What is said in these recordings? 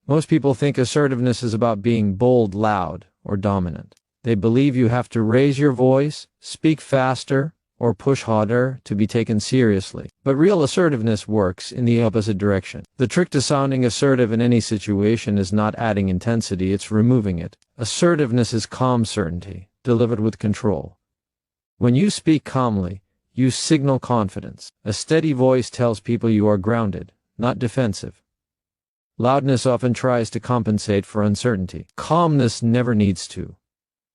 Most people think assertiveness is about being bold, loud, or dominant. They believe you have to raise your voice, speak faster, or push harder to be taken seriously. But real assertiveness works in the opposite direction. The trick to sounding assertive in any situation is not adding intensity, it's removing it. Assertiveness is calm certainty, delivered with control. When you speak calmly, you signal confidence. A steady voice tells people you are grounded, not defensive. Loudness often tries to compensate for uncertainty. Calmness never needs to.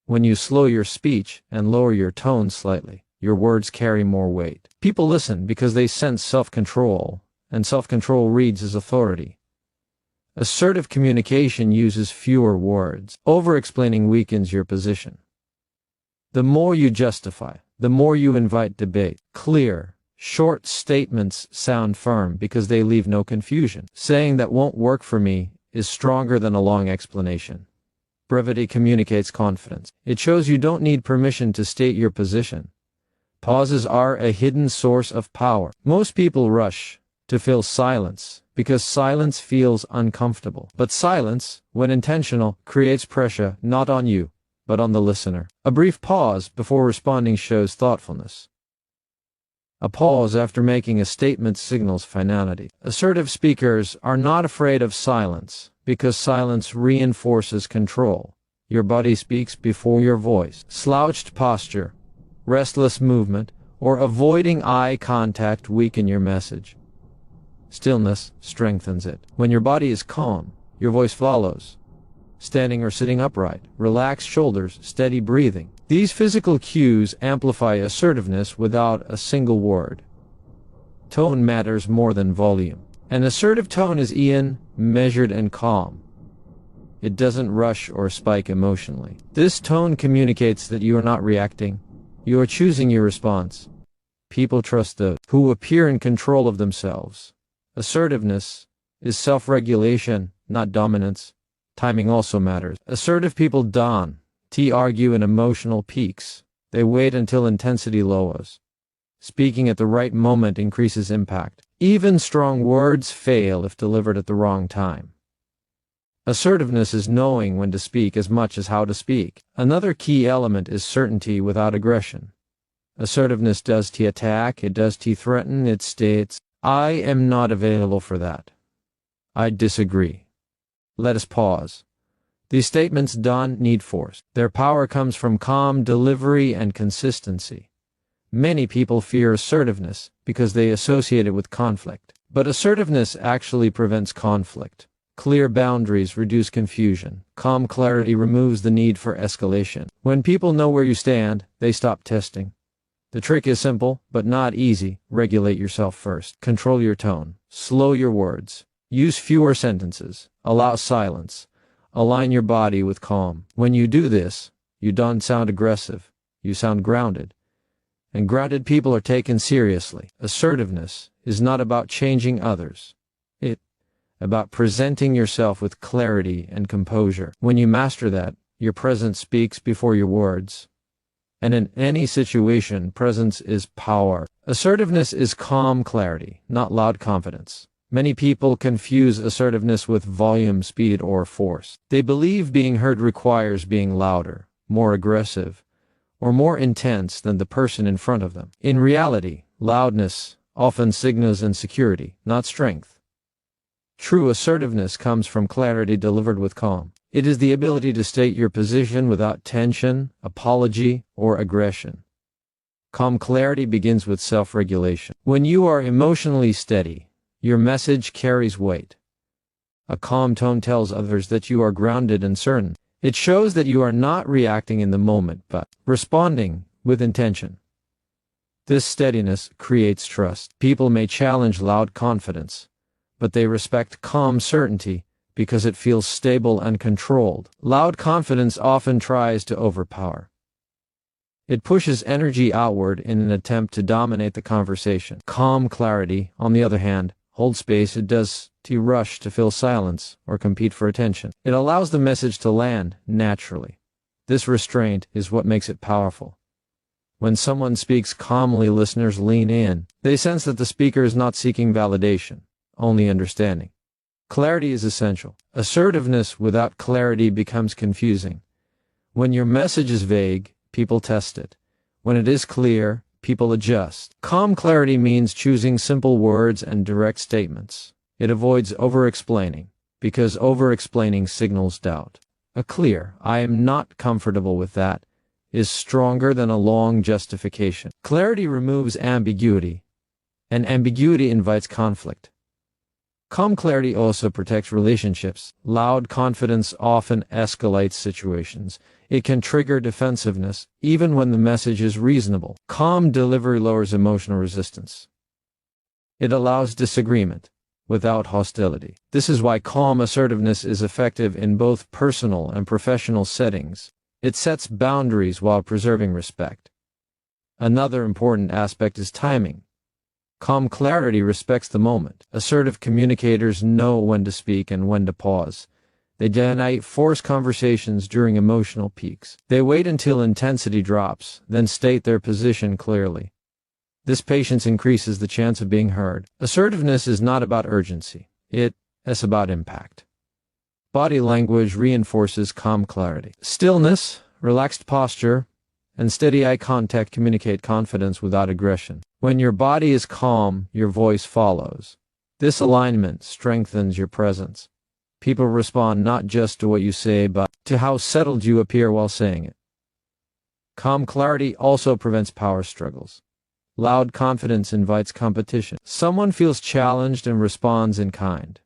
When you slow your speech and lower your tone slightly, your words carry more weight. People listen because they sense self-control, and self-control reads as authority. Assertive communication uses fewer words. Over-explaining weakens your position. The more you justify, the more you invite debate. Clear, short statements sound firm because they leave no confusion. Saying "that won't work for me" is stronger than a long explanation. Brevity communicates confidence. It shows you don't need permission to state your position. Pauses are a hidden source of power. Most people rush to fill silence because silence feels uncomfortable. But silence, when intentional, creates pressure not on you, but on the listener. A brief pause before responding shows thoughtfulness. A pause after making a statement signals finality. Assertive speakers are not afraid of silence because silence reinforces control. Your body speaks before your voice. Slouched posture, restless movement, or avoiding eye contact weaken your message. Stillness strengthens it. When your body is calm, your voice follows. Standing or sitting upright, relaxed shoulders, steady breathing. These physical cues amplify assertiveness without a single word. Tone matters more than volume. An assertive tone is measured and calm. It doesn't rush or spike emotionally. This tone communicates that you are not reacting. You are choosing your response. People trust those who appear in control of themselves. Assertiveness is self-regulation, not dominance. Timing also matters. Assertive people don't argue in emotional peaks. They wait until intensity lowers. Speaking at the right moment increases impact. Even strong words fail if delivered at the wrong time. Assertiveness is knowing when to speak as much as how to speak. Another key element is certainty without aggression. Assertiveness does attack, it does threaten, it states, "I am not available for that. I disagree." Let us pause. These statements don't need force. Their power comes from calm delivery and consistency. Many people fear assertiveness because they associate it with conflict. But assertiveness actually prevents conflict. Clear boundaries reduce confusion. Calm clarity removes the need for escalation. When people know where you stand, they stop testing. The trick is simple, but not easy. Regulate yourself first. Control your tone. Slow your words. Use fewer sentences. Allow silence. Align your body with calm. When you do this, you don't sound aggressive. You sound grounded. And grounded people are taken seriously. Assertiveness is not about changing others. It's about presenting yourself with clarity and composure. When you master that, your presence speaks before your words. And in any situation, presence is power. Assertiveness is calm clarity, not loud confidence. Many people confuse assertiveness with volume, speed, or force. They believe being heard requires being louder, more aggressive, or more intense than the person in front of them. In reality, loudness often signals insecurity, not strength. True assertiveness comes from clarity delivered with calm. It is the ability to state your position without tension, apology, or aggression. Calm clarity begins with self-regulation. When you are emotionally steady, your message carries weight. A calm tone tells others that you are grounded and certain. It shows that you are not reacting in the moment, but responding with intention. This steadiness creates trust. People may challenge loud confidence, but they respect calm certainty because it feels stable and controlled. Loud confidence often tries to overpower. It pushes energy outward in an attempt to dominate the conversation. Calm clarity, on the other hand, holds space. It does to rush to fill silence or compete for attention. It allows the message to land naturally. This restraint is what makes it powerful. When someone speaks calmly, listeners lean in. They sense that the speaker is not seeking validation, only understanding. Clarity is essential. Assertiveness without clarity becomes confusing. When your message is vague, people test it. When it is clear, people adjust. Calm clarity means choosing simple words and direct statements. It avoids over-explaining, because over-explaining signals doubt. A clear, "I am not comfortable with that," is stronger than a long justification. Clarity removes ambiguity, and ambiguity invites conflict. Calm clarity also protects relationships. Loud confidence often escalates situations. It can trigger defensiveness, even when the message is reasonable. Calm delivery lowers emotional resistance. It allows disagreement without hostility. This is why calm assertiveness is effective in both personal and professional settings. It sets boundaries while preserving respect. Another important aspect is timing. Calm clarity respects the moment. Assertive communicators know when to speak and when to pause. They do not force conversations during emotional peaks. They wait until intensity drops, then state their position clearly. This patience increases the chance of being heard. Assertiveness is not about urgency. It is about impact. Body language reinforces calm clarity. Stillness, relaxed posture, and steady eye contact communicate confidence without aggression. When your body is calm, your voice follows. This alignment strengthens your presence. People respond not just to what you say, but to how settled you appear while saying it. Calm clarity also prevents power struggles. Loud confidence invites competition. Someone feels challenged and responds in kind.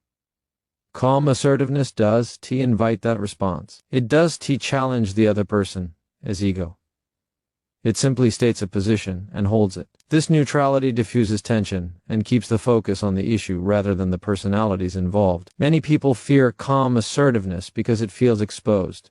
Calm assertiveness does invite that response. It does challenge the other person as ego. It simply states a position and holds it. This neutrality diffuses tension and keeps the focus on the issue rather than the personalities involved. Many people fear calm assertiveness because it feels exposed.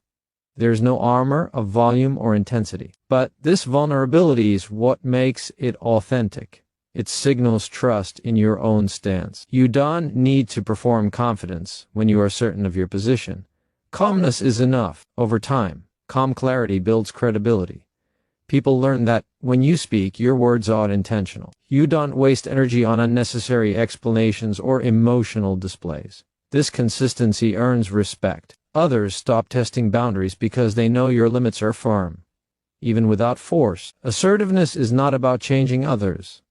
There is no armor of volume or intensity. But this vulnerability is what makes it authentic. It signals trust in your own stance. You don't need to perform confidence when you are certain of your position. Calmness is enough. Over time, calm clarity builds credibility. People learn that when you speak, your words are intentional. You don't waste energy on unnecessary explanations or emotional displays. This consistency earns respect. Others stop testing boundaries because they know your limits are firm. Even without force, assertiveness is not about changing others.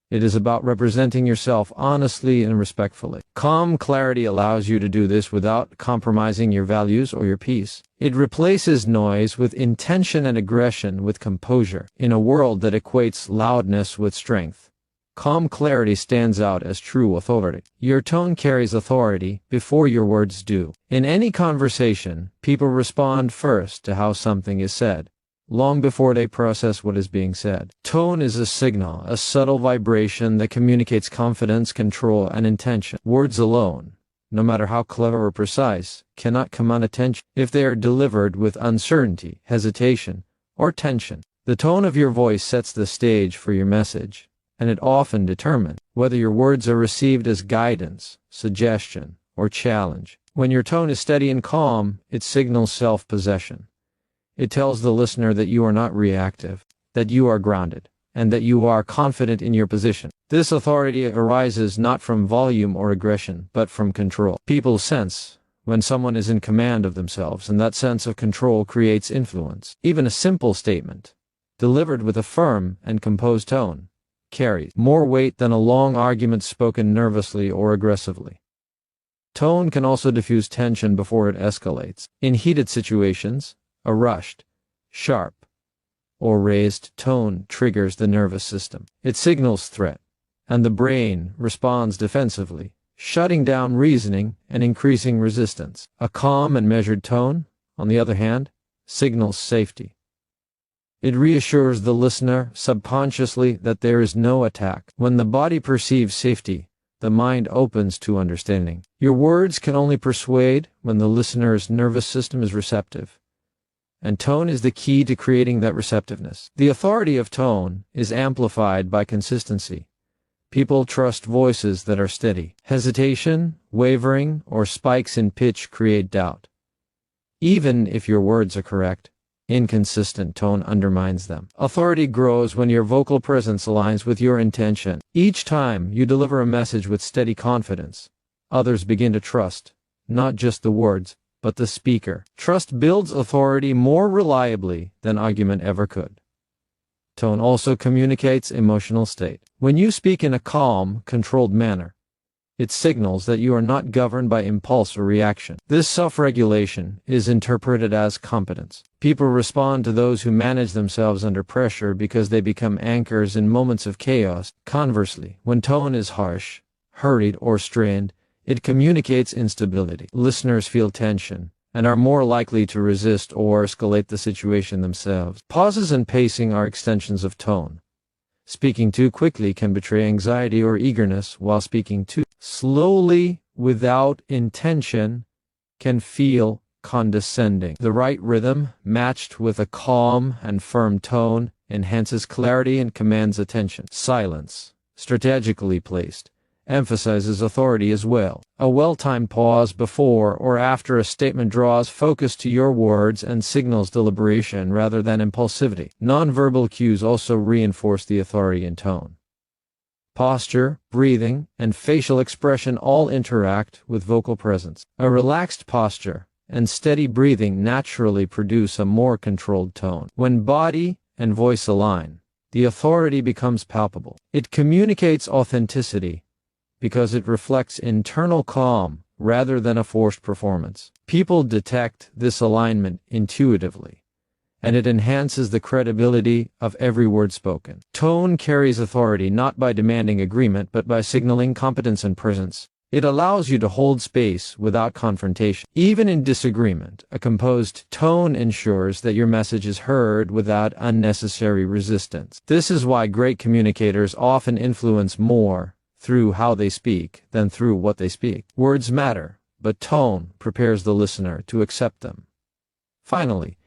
It is about representing yourself honestly and respectfully. Calm clarity allows you to do this without compromising your values or your peace. It replaces noise with intention and aggression with composure. In a world that equates loudness with strength, calm clarity stands out as true authority. Your tone carries authority before your words do. In any conversation, people respond first to how something is said, long before they process what is being said. Tone is a signal, a subtle vibration that communicates confidence, control, and intention. Words alone, no matter how clever or precise, cannot command attention if they are delivered with uncertainty, hesitation, or tension. The tone of your voice sets the stage for your message, and it often determines whether your words are received as guidance, suggestion, or challenge. When your tone is steady and calm, it signals self-possession. It tells the listener that you are not reactive, that you are grounded, and that you are confident in your position. This authority arises not from volume or aggression, but from control. People sense when someone is in command of themselves, and that sense of control creates influence. Even a simple statement, delivered with a firm and composed tone, carries more weight than a long argument spoken nervously or aggressively. Tone can also diffuse tension before it escalates. In heated situations, a rushed, sharp, or raised tone triggers the nervous system. It signals threat, and the brain responds defensively, shutting down reasoning and increasing resistance. A calm and measured tone, on the other hand, signals safety. It reassures the listener subconsciously that there is no attack. When the body perceives safety, the mind opens to understanding. Your words can only persuade when the listener's nervous system is receptive. And tone is the key to creating that receptiveness. The authority of tone is amplified by consistency. People trust voices that are steady. Hesitation, wavering, or spikes in pitch create doubt. Even if your words are correct, inconsistent tone undermines them. Authority grows when your vocal presence aligns with your intention. Each time you deliver a message with steady confidence, others begin to trust, not just the words, but the speaker. Trust builds authority more reliably than argument ever could. Tone also communicates emotional state. When you speak in a calm, controlled manner, it signals that you are not governed by impulse or reaction. This self-regulation is interpreted as competence. People respond to those who manage themselves under pressure because they become anchors in moments of chaos. Conversely, when tone is harsh, hurried, or strained, it communicates instability. Listeners feel tension and are more likely to resist or escalate the situation themselves. Pauses and pacing are extensions of tone. Speaking too quickly can betray anxiety or eagerness, while speaking too slowly without intention can feel condescending. The right rhythm, matched with a calm and firm tone, enhances clarity and commands attention. Silence, strategically placed, emphasizes authority as well. A well-timed pause before or after a statement draws focus to your words and signals deliberation rather than impulsivity. Nonverbal cues also reinforce the authority in tone. Posture, breathing, and facial expression all interact with vocal presence. A relaxed posture and steady breathing naturally produce a more controlled tone. When body and voice align, the authority becomes palpable. It communicates authenticity because it reflects internal calm rather than a forced performance. People detect this alignment intuitively, and it enhances the credibility of every word spoken. Tone carries authority not by demanding agreement but by signaling competence and presence. It allows you to hold space without confrontation. Even in disagreement, a composed tone ensures that your message is heard without unnecessary resistance. This is why great communicators often influence more through how they speak than through what they speak. Words matter, but tone prepares the listener to accept them. Finally,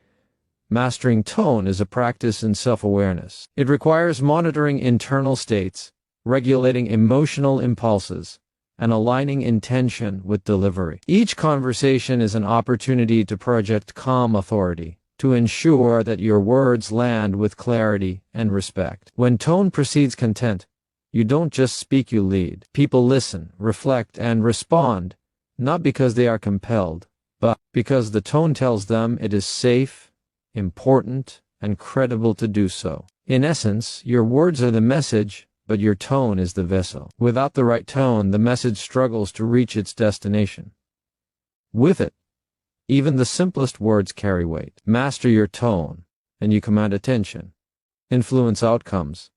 mastering tone is a practice in self-awareness. It requires monitoring internal states, regulating emotional impulses, and aligning intention with delivery. Each conversation is an opportunity to project calm authority, to ensure that your words land with clarity and respect. When tone precedes content, you don't just speak, you lead. People listen, reflect, and respond, not because they are compelled, but because the tone tells them it is safe, important, and credible to do so. In essence, your words are the message, but your tone is the vessel. Without the right tone, the message struggles to reach its destination. With it, even the simplest words carry weight. Master your tone, and you command attention, influence outcomes,